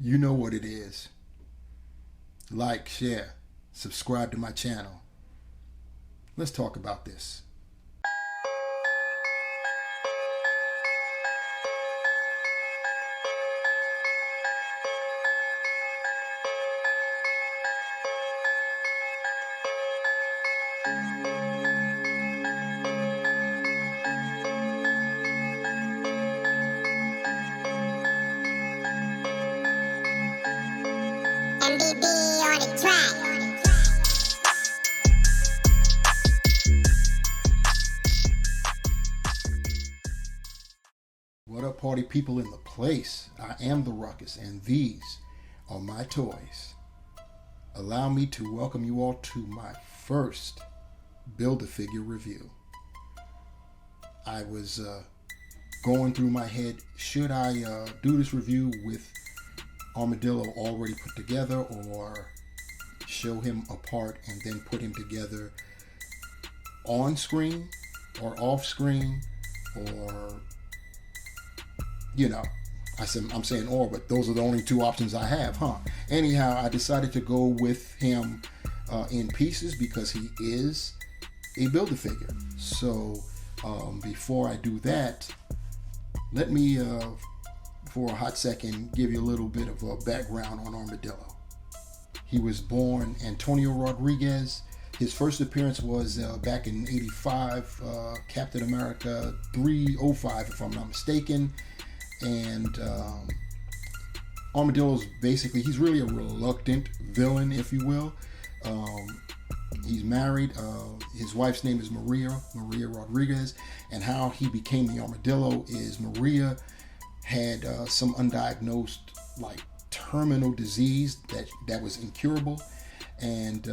You know what it is. Like, share, subscribe to my channel. Let's talk about this. MBB on the track. What up, party people in the place? I am the Ruckus, and these are my toys. Allow me to welcome you all to my first Build-A-Figure review. I was going through my head, should I do this review with Armadillo already put together, or show him apart and then put him together on screen or off screen, or, you know, I'm saying or, but those are the only two options I have, huh? Anyhow, I decided to go with him in pieces because he is a Build-A-Figure. So before I do that, let me for a hot second give you a little bit of a background on Armadillo. He was born Antonio Rodriguez. His first appearance was back in '85, Captain America 305, if I'm not mistaken. And Armadillo's basically, he's really a reluctant villain, if you will. He's married. His wife's name is Maria Rodriguez. And how he became the Armadillo is Maria had some undiagnosed, like, terminal disease that was incurable. And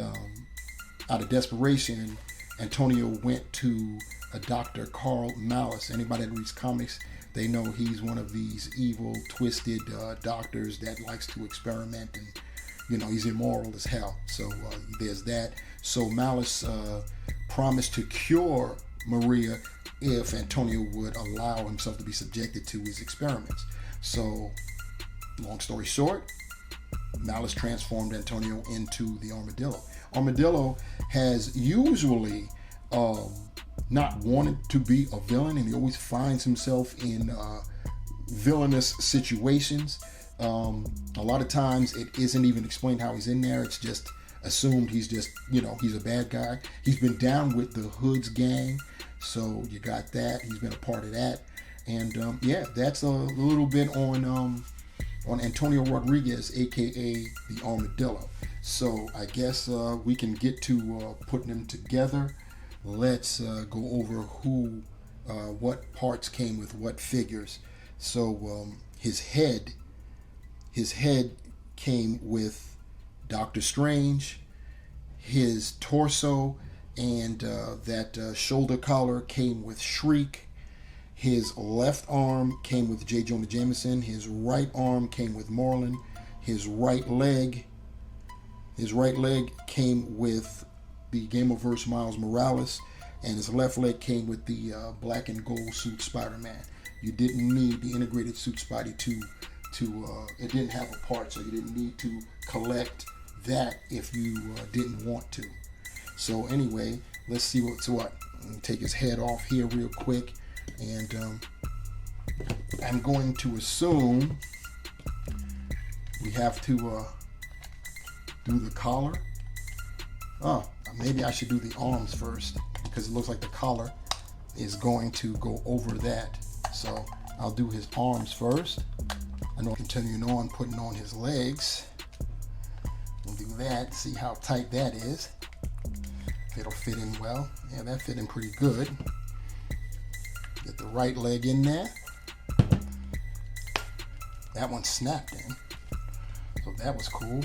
out of desperation, Antonio went to a Dr. Carl Malice. Anybody that reads comics, they know he's one of these evil, twisted doctors that likes to experiment, and, you know, he's immoral as hell. So there's that. So Malice promised to cure Maria if Antonio would allow himself to be subjected to his experiments. So, long story short, Malice transformed Antonio into the Armadillo. Armadillo has usually not wanted to be a villain, and he always finds himself in villainous situations. A lot of times it isn't even explained how he's in there. It's just assumed he's just, you know, he's a bad guy. He's been down with the Hoods gang, so you got that. He's been a part of that. And yeah, that's a little bit on Antonio Rodriguez, aka the Armadillo. So I guess we can get to putting them together. Let's go over what parts came with what figures. So his head came with Doctor Strange. His torso and that shoulder collar came with Shriek. His left arm came with J. Jonah Jameson. His right arm came with Moreland. His right leg came with the Gamerverse Miles Morales, and his left leg came with the black and gold suit Spider-Man. You didn't need the integrated suit Spidey to it didn't have a part, so you didn't need to collect that if you didn't want to. So anyway, let's see what's what. Let me take his head off here real quick, and I'm going to assume we have to do the collar. Oh, maybe I should do the arms first, because it looks like the collar is going to go over that. So I'll do his arms first. I know continuing on, putting on his legs. We'll do that, see how tight that is. If it'll fit in well. Yeah, that fit in pretty good. Get the right leg in there. That one snapped in. So that was cool.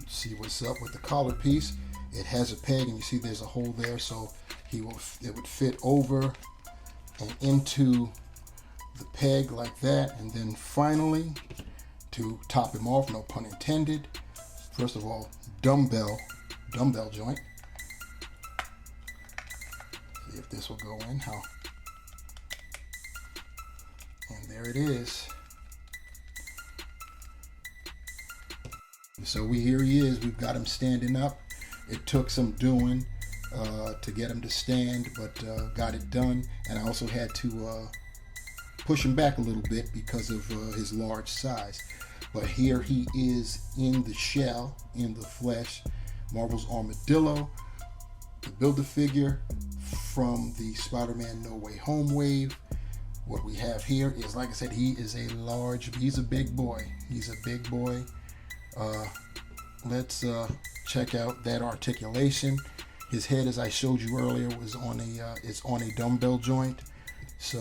See what's up with the collar piece. It has a peg, and you see there's a hole there, so it would fit over and into the peg like that. And then finally, to top him off, no pun intended, first of all, dumbbell joint. See if this will go in. How? And there it is. So here he is. We've got him standing up. It took some doing to get him to stand, but got it done. And I also had to push him back a little bit because of his large size. But here he is in the shell, in the flesh, Marvel's Armadillo, the Build-A-Figure from the Spider-Man No Way Home wave. What we have here is, like I said, he's a big boy. He's a big boy. Let's check out that articulation. His head, as I showed you earlier, was on a dumbbell joint, so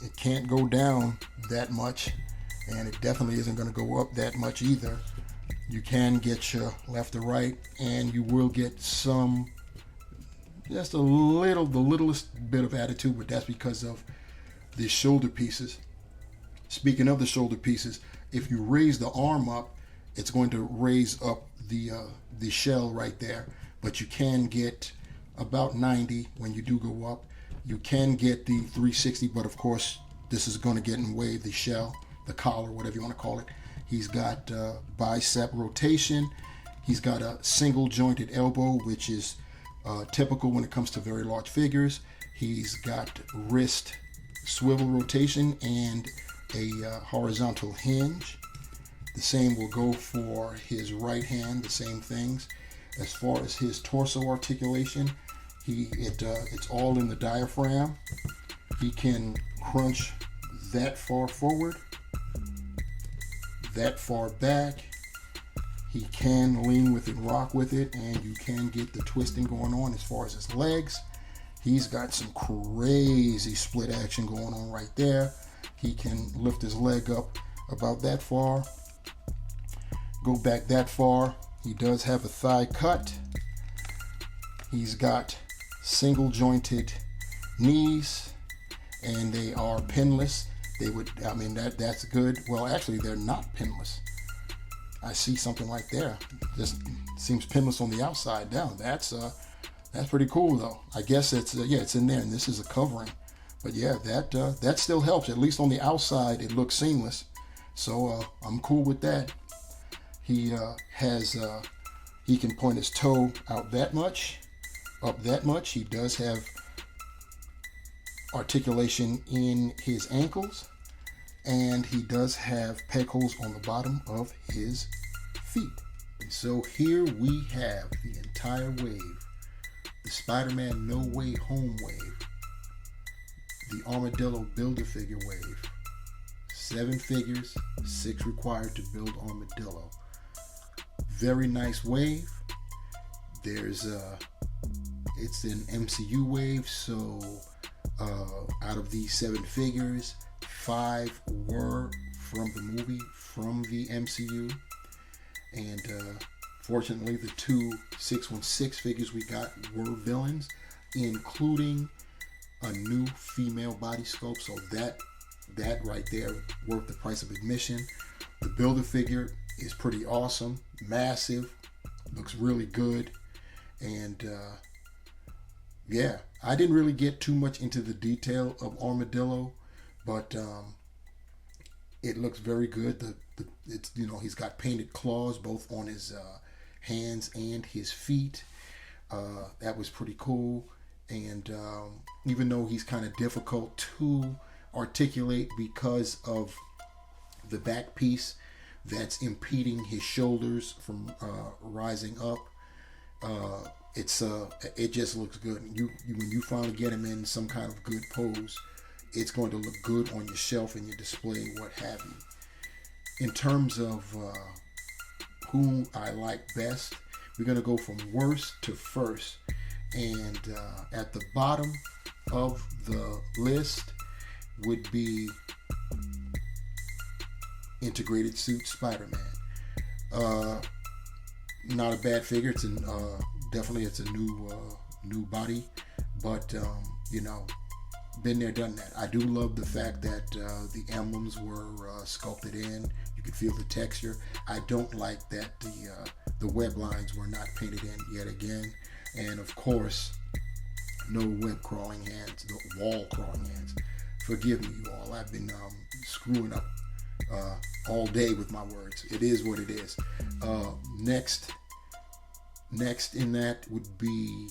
it can't go down that much, and it definitely isn't going to go up that much either. You can get your left or right, and you will get just the littlest bit of attitude, but that's because of the shoulder pieces. Speaking of the shoulder pieces, if you raise the arm up, it's going to raise up the shell right there, but you can get about 90 when you do go up. You can get the 360, but of course this is going to get in the way of the shell, the collar, whatever you want to call it. He's got bicep rotation. He's got a single jointed elbow, which is typical when it comes to very large figures. He's got wrist swivel rotation and a horizontal hinge. The same will go for his right hand, the same things. As far as his torso articulation, it's all in the diaphragm. He can crunch that far forward, that far back. He can lean with it, rock with it, and you can get the twisting going on. As far as his legs, he's got some crazy split action going on right there. He can lift his leg up about that far, go back that far. He does have a thigh cut. He's got single jointed knees, and they are pinless. That's good. Well, actually, they're not pinless. I see something right there. Just seems pinless on the outside down. That's pretty cool though. I guess it's in there, and this is a covering. But yeah, that still helps. At least on the outside, it looks seamless. So I'm cool with that. He he can point his toe out that much, up that much. He does have articulation in his ankles, and he does have peg holes on the bottom of his feet. And so here we have the entire wave, the Spider-Man No Way Home wave, the Armadillo Build-A-Figure wave. 7 figures, 6 required to build Armadillo. Very nice wave. It's an MCU wave, so out of these 7 figures, 5 were from the movie, from the MCU, and fortunately the 2 616 figures we got were villains, including a new female body sculpt, so that right there worth the price of admission. The Build-A-Figure is pretty awesome, massive, looks really good, and yeah, I didn't really get too much into the detail of Armadillo, but it looks very good. It's he's got painted claws both on his hands and his feet. That was pretty cool, and even though he's kind of difficult to articulate because of the back piece that's impeding his shoulders from rising up, it just looks good. When you finally get him in some kind of good pose, it's going to look good on your shelf and your display, what have you. In terms of who I like best, we're going to go from worst to first, and at the bottom of the list would be Integrated Suit Spider-Man. Not a bad figure. It's definitely it's a new body, but been there, done that. I do love the fact that the emblems were sculpted in. You could feel the texture. I don't like that the web lines were not painted in yet again, and of course, no web crawling hands, no wall crawling hands. Forgive me, you all. I've been screwing up all day with my words. It is what it is. Next in that would be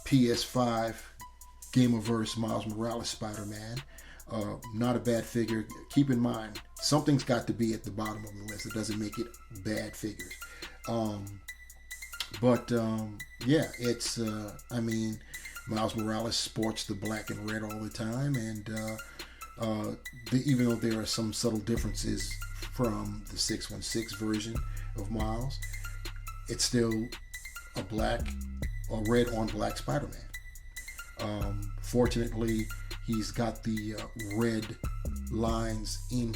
PS5 Gamerverse Miles Morales Spider-Man. Not a bad figure. Keep in mind, something's got to be at the bottom of the list. It doesn't make it bad figures. Yeah, it's, Miles Morales sports the black and red all the time, and even though there are some subtle differences from the 616 version of Miles, it's still a red on black Spider-Man. Fortunately, he's got the red lines in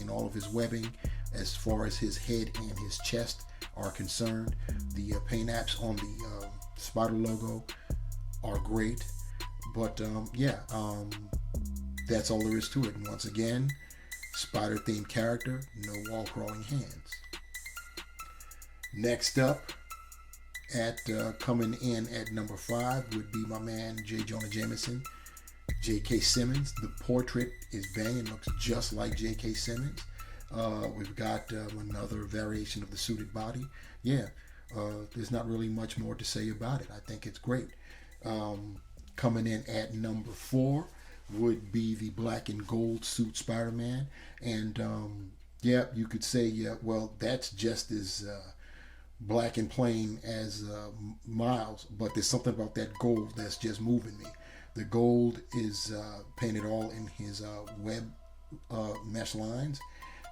all of his webbing as far as his head and his chest are concerned. The paint apps on the Spider logo are great, but that's all there is to it. And once again, Spider themed character, no wall crawling hands. Next up, coming in at number 5 would be my man Jonah Jameson, J.K. Simmons. The portrait is banging, looks just like J.K. Simmons. We've got another variation of the suited body. There's not really much more to say about it. I think it's great. Coming in at number 4 would be the black and gold suit Spider-Man. And you could say, that's just as black and plain as Miles, but there's something about that gold that's just moving me. The gold is painted all in his web mesh lines,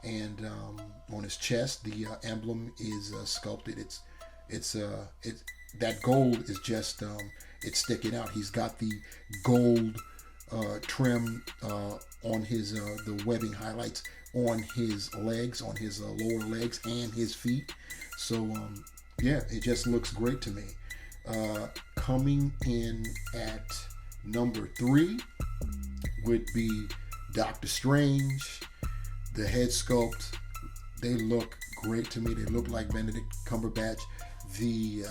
and on his chest the emblem is sculpted. It's that gold is just it's sticking out. He's got the gold trim on his the webbing highlights on his legs, on his lower legs and his feet. So it just looks great to me. Coming in at number 3 would be Doctor Strange. The head sculpt, they look great to me. They look like Benedict Cumberbatch. The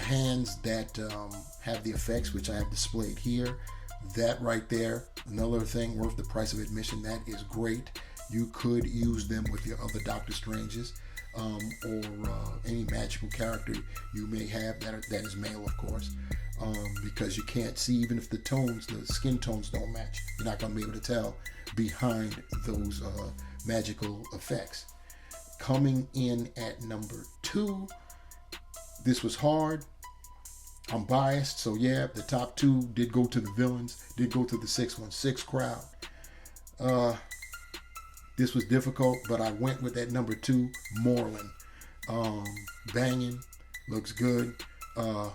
hands that have the effects, which I have displayed here, that right there, another thing worth the price of admission. That is great. You could use them with your other Doctor Stranges, or any magical character you may have that is male, of course, because you can't see, even if the skin tones don't match, you're not going to be able to tell behind those magical effects. Coming in at number 2, this was hard. I'm biased, so the top 2 did go to the villains, did go to the 616 crowd. This was difficult, but I went with that number 2, Moreland. Banging, looks good. The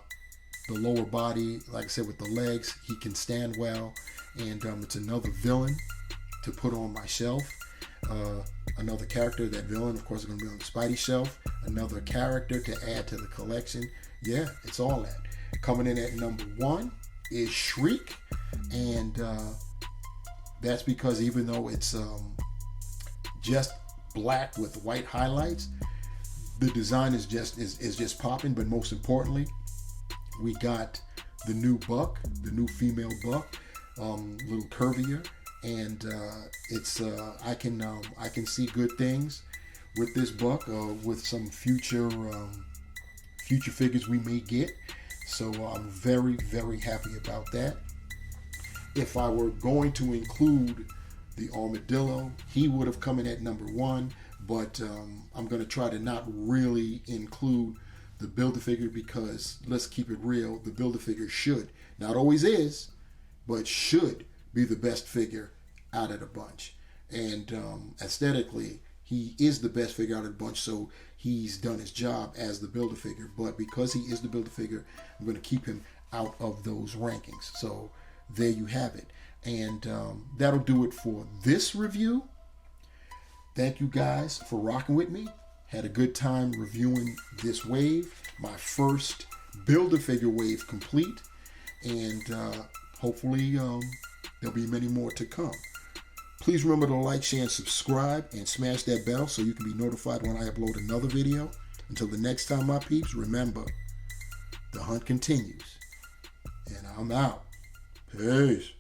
lower body, like I said, with the legs, he can stand well, and it's another villain to put on my shelf. Another character, that villain, of course, is going to be on the Spidey shelf. Another character to add to the collection. It's all that. Coming in at number 1 is Shriek, and that's because even though it's just black with white highlights, the design is just popping. But most importantly, we got the new buck, the new female buck, little curvier, and it's I can see good things with this buck, with some future figures we may get. So I'm very, very happy about that. If I were going to include the Armadillo, he would have come in at number 1, but I'm going to try to not really include the Build-A-Figure, because let's keep it real, the Build-A-Figure should, not always is, but should be the best figure out of the bunch. And aesthetically, he is the best figure out of the bunch, so he's done his job as the Build-A-Figure. But because he is the Build-A-Figure, I'm going to keep him out of those rankings. So there you have it. And that'll do it for this review. Thank you guys for rocking with me. Had a good time reviewing this wave. My first Build-A-Figure wave complete. And hopefully there'll be many more to come. Please remember to like, share, and subscribe, and smash that bell so you can be notified when I upload another video. Until the next time, my peeps, remember, the hunt continues. And I'm out. Peace.